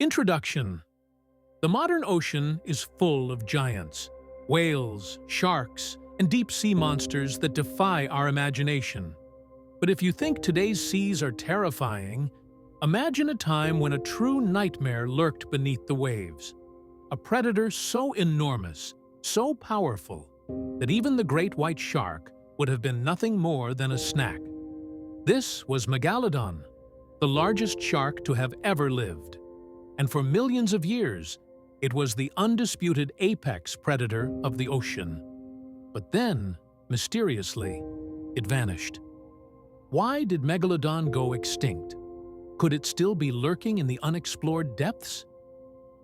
Introduction. The modern ocean is full of giants, whales, sharks, and deep-sea monsters that defy our imagination. But if you think today's seas are terrifying, imagine a time when a true nightmare lurked beneath the waves. A predator so enormous, so powerful, that even the great white shark would have been nothing more than a snack. This was Megalodon, the largest shark to have ever lived. And for millions of years, it was the undisputed apex predator of the ocean. But then, mysteriously, it vanished. Why did Megalodon go extinct? Could it still be lurking in the unexplored depths?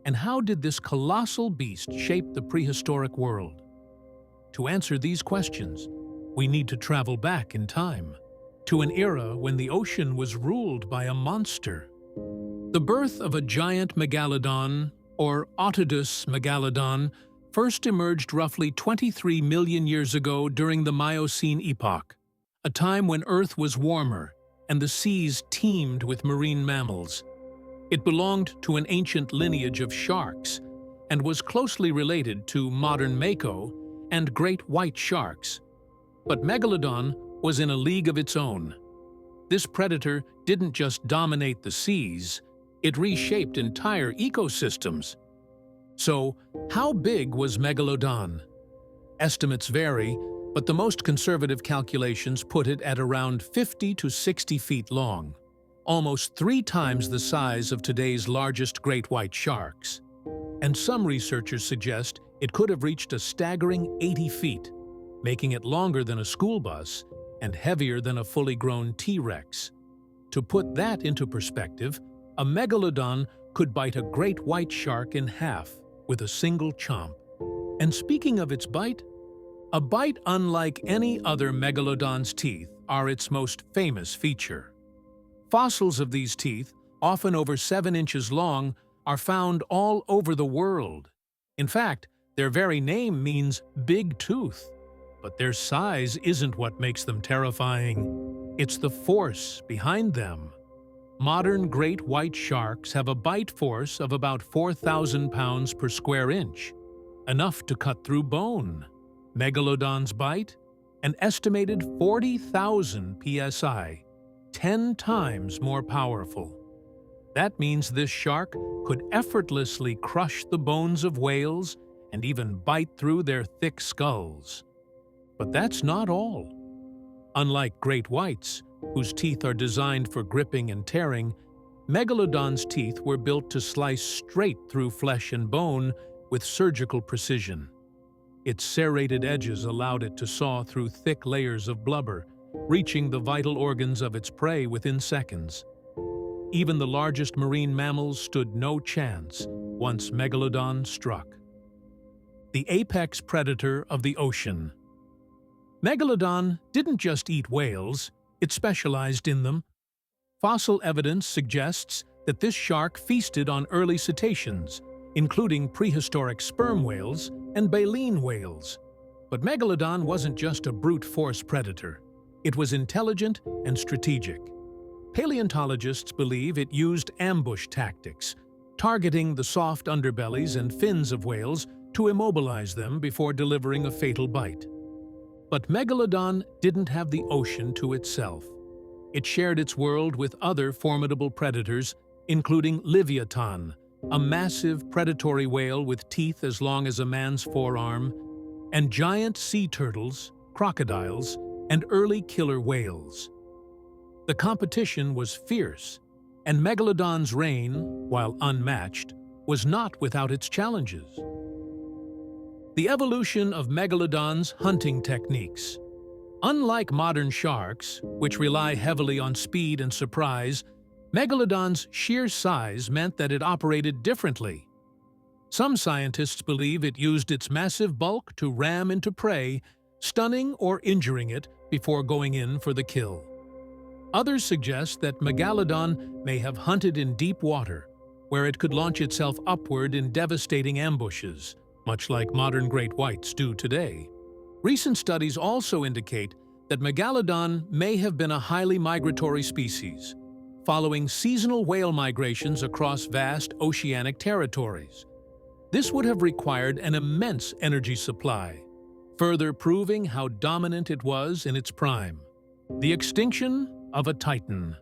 And how did this colossal beast shape the prehistoric world? To answer these questions, we need to travel back in time, to an era when the ocean was ruled by a monster. The birth of a giant megalodon, or Otodus megalodon, first emerged roughly 23 million years ago during the Miocene epoch, a time when Earth was warmer and the seas teemed with marine mammals. It belonged to an ancient lineage of sharks and was closely related to modern mako and great white sharks. But Megalodon was in a league of its own. This predator didn't just dominate the seas, it reshaped entire ecosystems. So, how big was Megalodon? Estimates vary, but the most conservative calculations put it at around 50 to 60 feet long, almost 3 times the size of today's largest great white sharks. And some researchers suggest it could have reached a staggering 80 feet, making it longer than a school bus and heavier than a fully grown T-Rex. To put that into perspective, a megalodon could bite a great white shark in half with a single chomp. And speaking of its bite, a bite unlike any other megalodon's teeth are its most famous feature. Fossils of these teeth, often over 7 inches long, are found all over the world. In fact, their very name means big tooth. But their size isn't what makes them terrifying. It's the force behind them. Modern great white sharks have a bite force of about 4,000 pounds per square inch, enough to cut through bone. Megalodon's bite? An estimated 40,000 psi, 10 times more powerful. That means this shark could effortlessly crush the bones of whales and even bite through their thick skulls. But that's not all. Unlike great whites, whose teeth are designed for gripping and tearing, Megalodon's teeth were built to slice straight through flesh and bone with surgical precision. Its serrated edges allowed it to saw through thick layers of blubber, reaching the vital organs of its prey within seconds. Even the largest marine mammals stood no chance once Megalodon struck. The apex predator of the ocean. Megalodon didn't just eat whales, it specialized in them. Fossil evidence suggests that this shark feasted on early cetaceans, including prehistoric sperm whales and baleen whales. But Megalodon wasn't just a brute force predator. It was intelligent and strategic. Paleontologists believe it used ambush tactics, targeting the soft underbellies and fins of whales to immobilize them before delivering a fatal bite. But Megalodon didn't have the ocean to itself. It shared its world with other formidable predators, including Leviathan, a massive predatory whale with teeth as long as a man's forearm, and giant sea turtles, crocodiles, and early killer whales. The competition was fierce, and Megalodon's reign, while unmatched, was not without its challenges. The evolution of Megalodon's hunting techniques. Unlike modern sharks, which rely heavily on speed and surprise, Megalodon's sheer size meant that it operated differently. Some scientists believe it used its massive bulk to ram into prey, stunning or injuring it before going in for the kill. Others suggest that Megalodon may have hunted in deep water, where it could launch itself upward in devastating ambushes, much like modern great whites do today. Recent studies also indicate that Megalodon may have been a highly migratory species, following seasonal whale migrations across vast oceanic territories. This would have required an immense energy supply, further proving how dominant it was in its prime. The extinction of a titan.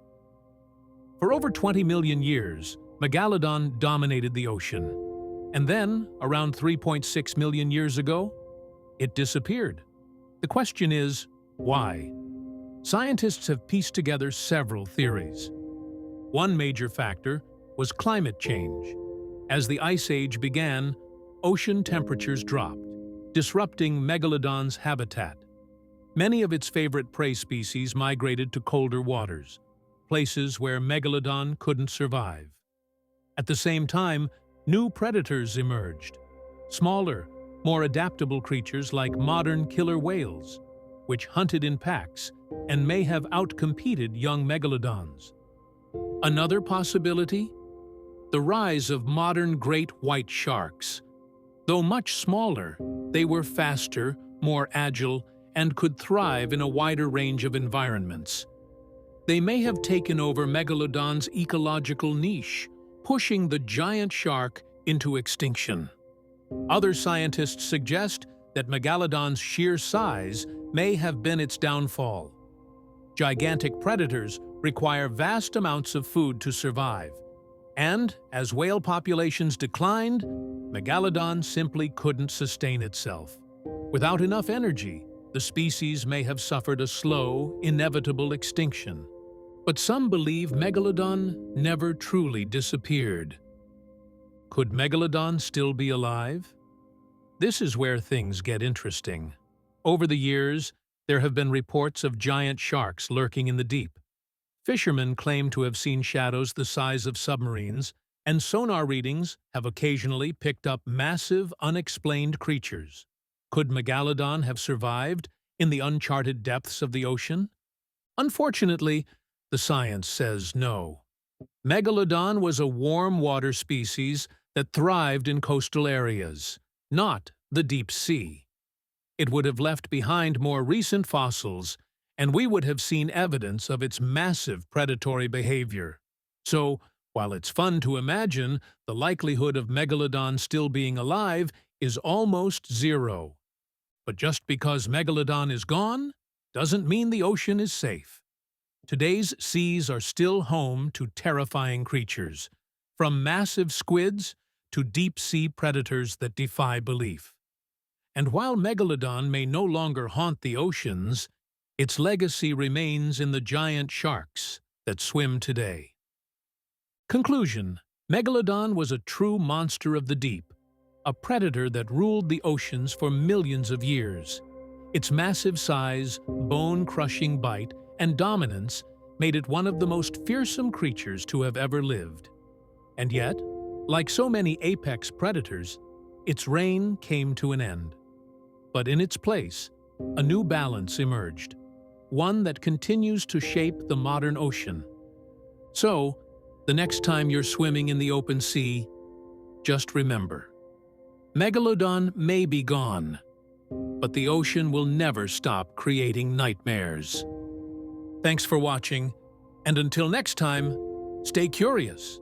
For over 20 million years, Megalodon dominated the ocean. And then, around 3.6 million years ago, it disappeared. The question is, why? Scientists have pieced together several theories. One major factor was climate change. As the Ice Age began, ocean temperatures dropped, disrupting Megalodon's habitat. Many of its favorite prey species migrated to colder waters, places where Megalodon couldn't survive. At the same time, new predators emerged. Smaller, more adaptable creatures like modern killer whales, which hunted in packs and may have outcompeted young megalodons. Another possibility? The rise of modern great white sharks. Though much smaller, they were faster, more agile, and could thrive in a wider range of environments. They may have taken over Megalodon's ecological niche, pushing the giant shark into extinction. Other scientists suggest that Megalodon's sheer size may have been its downfall. Gigantic predators require vast amounts of food to survive, and as whale populations declined, Megalodon simply couldn't sustain itself. Without enough energy, the species may have suffered a slow, inevitable extinction. But some believe Megalodon never truly disappeared. Could Megalodon still be alive? This is where things get interesting. Over the years, there have been reports of giant sharks lurking in the deep. Fishermen claim to have seen shadows the size of submarines, and sonar readings have occasionally picked up massive, unexplained creatures. Could Megalodon have survived in the uncharted depths of the ocean? Unfortunately, the science says no. Megalodon was a warm water species that thrived in coastal areas, not the deep sea. It would have left behind more recent fossils, and we would have seen evidence of its massive predatory behavior. So, while it's fun to imagine, the likelihood of Megalodon still being alive is almost zero. But just because Megalodon is gone, doesn't mean the ocean is safe. Today's seas are still home to terrifying creatures, from massive squids to deep-sea predators that defy belief. And while Megalodon may no longer haunt the oceans, its legacy remains in the giant sharks that swim today. Conclusion: Megalodon was a true monster of the deep, a predator that ruled the oceans for millions of years. Its massive size, bone-crushing bite, and dominance made it one of the most fearsome creatures to have ever lived. And yet, like so many apex predators, its reign came to an end. But in its place, a new balance emerged, one that continues to shape the modern ocean. So, the next time you're swimming in the open sea, just remember, Megalodon may be gone, but the ocean will never stop creating nightmares. Thanks for watching, and until next time, stay curious.